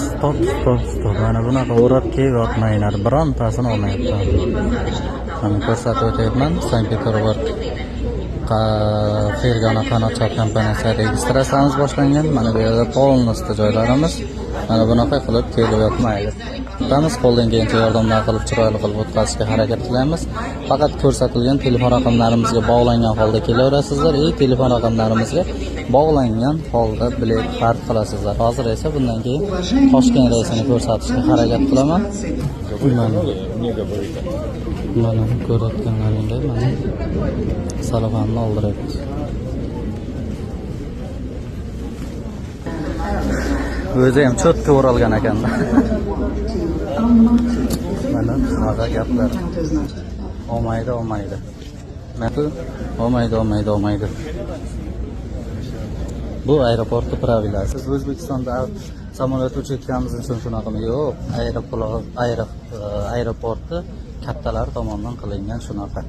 Stop. Mana bunaqa o'rab kelib yotmanglar. Birontasini olmayapti. Mana ko'rsatib o'tyapman. Sankt-Peterburg Fergana qanotchap kompaniyasi registratsiyamiz boshlangan. Mana bu yerda polnosti joylarimiz. Mana bunaqa qilib kelib yotmaydi. Biz qo'ldan kelgancha yordamlar qilib chiroyli qilib o'tkazishga harakat qilamiz. Faqat ko'rsatilgan telefon raqamlarimizga bog'langan holda kelaverasizlar. Telefon raqamlarimizga bog'langan holda bilet xarid qilasizlar. Hozir esa bundan keyin Toshkent reysini ko'rsatishga harakat qilaman. Mana ko'rayotganlaringdek mana salafanni oldiryapmiz. O'zi ham cho'tga o'ralgan ekanda. Mana shunaqa gaplar. Olmaydi. Olmaydi. Bu aeroportda pravilasi. Siz O'zbekistonda samolyot uchayotganimiz uchun shunaqami? Yo'q. Aeroportda kattalar tomonidan qilingan shunaqa.